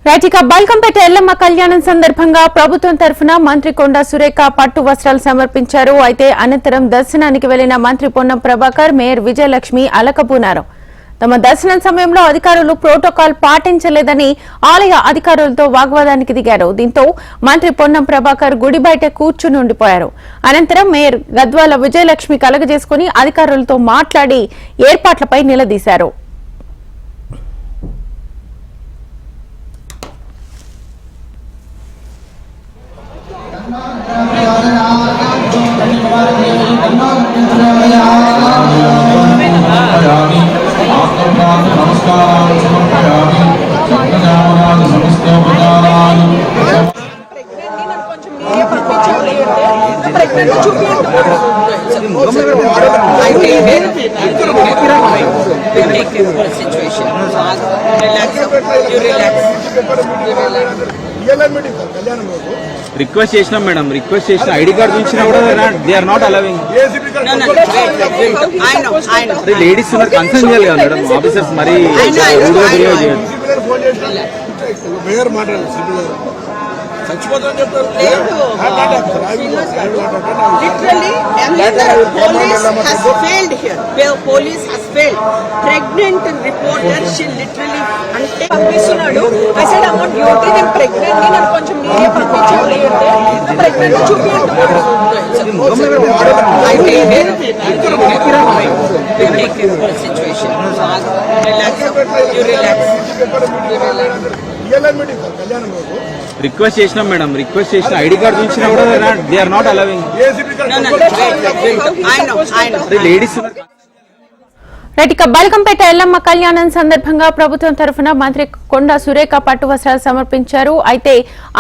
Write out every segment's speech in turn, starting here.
రైటిక బల్కంపేట ఎల్లమ్మ కళ్యాణం సందర్భంగా ప్రభుత్వం తరఫున మంత్రి కొండా సురేఖ పట్టు వస్త్రాలు సమర్పించారు. అయితే అనంతరం దర్శనానికి వెళ్లిన మంత్రి పొన్నం ప్రభాకర్, మేయర్ విజయలక్ష్మి అలకబూనారు. తమ దర్శనం సమయంలో అధికారులు ప్రోటోకాల్ పాటించలేదని ఆలయ అధికారులతో వాగ్వాదానికి దిగారు. దీంతో మంత్రి పొన్నం ప్రభాకర్ గుడి బయట కూర్చుని ఉండిపోయారు. అనంతరం మేయర్ గద్వాల విజయలక్ష్మి కలగజేసుకుని అధికారులతో మాట్లాడి ఏర్పాట్లపై నిలదీశారు. రిక్వెస్ట్ చేసినాం మేడం, రిక్వెస్ట్ చేసిన ఐడి కార్డు చూసినా కూడా they are not allowing. Ladies ఉన్నారు, కన్సర్న్ చేయాలి కదా మేడం ఆఫీసర్స్. మరి police has failed. Pregnant reporter, she literally ante పంపిస్తున్నాడు. I said I'm on duty, నేను pregnant ని నన్ను కొంచెం మీడియా పంపించాలి అంటే pregnant చూపియండి. I take the situation. Request చేసినాం మేడం, రిక్వెస్ట్ చేసిన ఐడి కార్డు చూసినా కూడా they are not allowing. Ladies ఉన్నారు. రైటిక బల్కంపేట ఎల్లమ్మ కళ్యాణం సందర్భంగా ప్రభుత్వం తరఫున మంత్రి కొండా సురేఖ పట్టు వస్త్రాలు సమర్పించారు. అయితే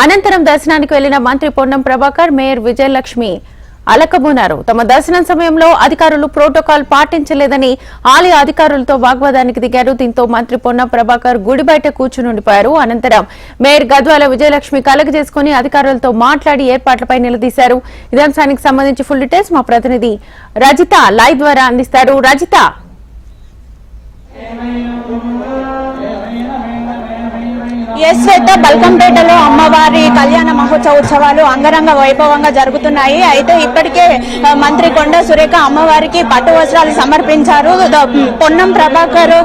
అనంతరం దర్శనానికి వెళ్లిన మంత్రి పొన్నం ప్రభాకర్, మేయర్ విజయలక్ష్మి అలకబూనారు. తమ దర్శనం సమయంలో అధికారులు ప్రోటోకాల్ పాటించలేదని ఆలయ అధికారులతో వాగ్వాదానికి దిగారు. దీంతో మంత్రి పొన్నం ప్రభాకర్ గుడి బయట కూర్చుని ఉండిపోయారు. అనంతరం మేయర్ గద్వాల విజయలక్ష్మి కలగజేసుకుని అధికారులతో మాట్లాడి ఏర్పాట్లపై నిలదీశారు. ఇదే అంశానికి సంబంధించి ఫుల్ డీటెయిల్స్ మా ప్రతినిధి రజిత లైవ్ ద్వారా అందిస్తారు. రజిత, బల్కంపేటలో అమ్మవారి కళ్యాణ మహోత్సవ ఉత్సవాలు అంగరంగ వైభవంగా జరుగుతున్నాయి. అయితే ఇప్పటికే మంత్రి కొండా సురేఖ అమ్మవారికి పట్టు వస్త్రాలు సమర్పించారు. పొన్నం ప్రభాకర్,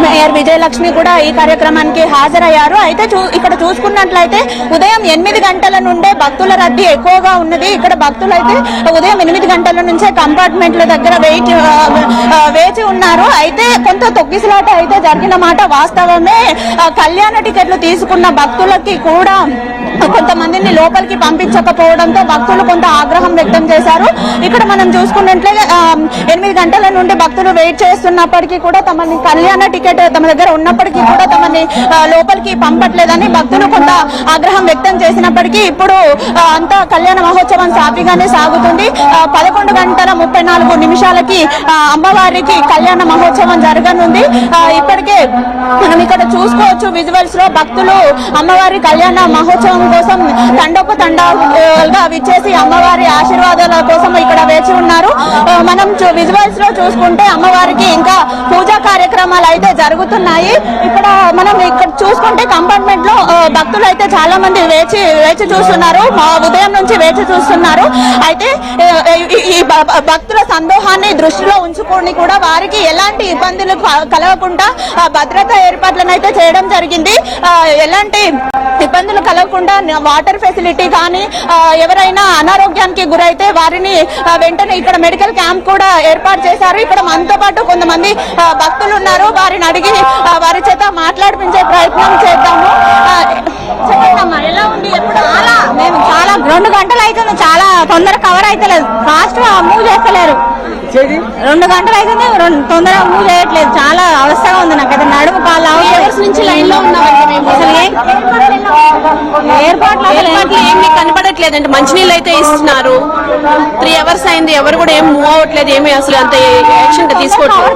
మేయర్ విజయలక్ష్మి కూడా ఈ కార్యక్రమానికి హాజరయ్యారు. అయితే ఇక్కడ చూసుకున్నట్లయితే ఉదయం 8 గంటల నుండే భక్తుల రద్దీ ఎక్కువగా ఉన్నది. ఇక్కడ భక్తులైతే ఉదయం 8 గంటల నుంచే కంపార్ట్మెంట్ల దగ్గర వేచి ఉన్నారు. అయితే కొంత తొక్కిసలాట అయితే జరిగిన మాట వాస్తవమే. కళ్యాణ టికెట్లు తీసుకున్న భక్తులకి కూడా కొంతమందిని లోపలికి పంపించకపోవడంతో భక్తులు కొంత ఆగ్రహం వ్యక్తం చేశారు. ఇక్కడ మనం చూసుకున్నట్లయితే 8 గంటల నుండి భక్తులు వెయిట్ చేస్తున్నప్పటికీ కూడా తమని కళ్యాణ టికెట్ తమ దగ్గర ఉన్నప్పటికీ కూడా తమని లోపలికి పంపట్లేదని భక్తులు కొంత ఆగ్రహం వ్యక్తం చేసినప్పటికీ ఇప్పుడు అంతా కళ్యాణ మహోత్సవం సాఫీగానే సాగుతుంది. 11:34 అమ్మవారికి కళ్యాణ మహోత్సవం జరగనుంది. ఇప్పటికే మనం ఇక్కడ చూసుకోవచ్చు విజువల్స్ లో భక్తులు అమ్మవారి కళ్యాణ మహోత్సవం కోసం తండోపతండాలుగా విచ్చేసి అమ్మవారి ఆశీర్వాదాల కోసం ఇక్కడ వేచి ఉన్నారు. మనం విజువల్స్ లో చూసుకుంటే అమ్మవారికి ఇంకా పూజా కార్యక్రమాలు అయితే జరుగుతున్నాయి. మనం ఇక్కడ చూసుకుంటే కంపార్ట్మెంట్ లో భక్తులు అయితే చాలా మంది వేచి చూస్తున్నారు. ఉదయం నుంచి వేచి చూస్తున్నారు. అయితే ఈ భక్తుల సందోహాన్ని దృష్టిలో ఉంచుకొని కూడా వారికి ఎలాంటి ఇబ్బందులు కలగకుండా భద్రతా ఏర్పాట్లను అయితే చేయడం జరిగింది. ఎలాంటి ఇబ్బందులు కలగకుండా వాటర్ ఫెసిలిటీ కానీ ఎవరైనా అనారోగ్యానికి గురైతే వారిని వెంటనే ఇక్కడ మెడికల్ క్యాంప్ కూడా ఏర్పాటు చేశారు. ఇక్కడ మనతో పాటు కొంతమంది భక్తులు ఉన్నారు. వారిని అడిగి వారి చేత మాట్లాడిపించే ప్రయత్నం చేద్దాము. చెప్పండి, ఎలా ఉంది? ఎప్పుడు మేము చాలా 2 గంటలు అవుతుంది. చాలా తొందరగా కవర్ అవుతలేదు. ఫాస్ట్ గా మూవ్ చేస్తలేరు. 2 గంటలు అవుతుంది, తొందరగా మూవ్ చేయట్లేదు. చాలా అవస్థగా ఉంది నాకు. అయితే నడుము కాళ్ళు అవర్స్ నుంచి లైన్ లో ఉన్నామండి. మేము అసలు ఏర్పాట్లు ఏమీ కనపడట్లేదండి. మంచినీళ్ళు అయితే ఇస్తున్నారు. 3 అవర్స్ అయింది, ఎవరు కూడా ఏం మూవ్ అవ్వట్లేదు. ఏమి అసలు అంత యాక్షన్ తీసుకోవట్లేదు.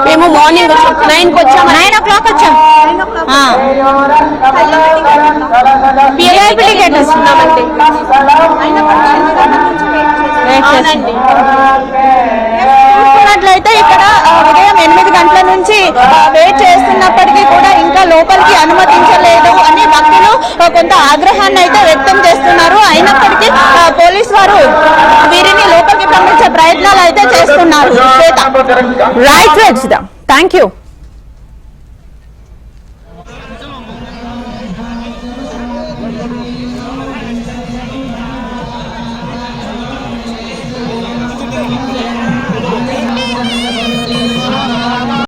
మేము మార్నింగ్ 9కి వచ్చాము. 9 o'clock వచ్చాం. పిఐపి టికెట్ వస్తున్నామండి. అవునండి. చూసుకున్నట్లయితే ఇక్కడ ఉదయం 8 గంటల నుంచి వెయిట్ చేస్తున్నప్పటికీ కూడా ఇంకా లోపలికి అనుమతించలేదు అని భక్తులు కొంత ఆగ్రహాన్ని అయితే వ్యక్తం చేస్తున్నారు. అయినప్పటికీ పోలీసు వారు వీరిని లోపలికి పంపించే ప్రయత్నాలు అయితే చేస్తున్నారు. Right Rachitha, thank you.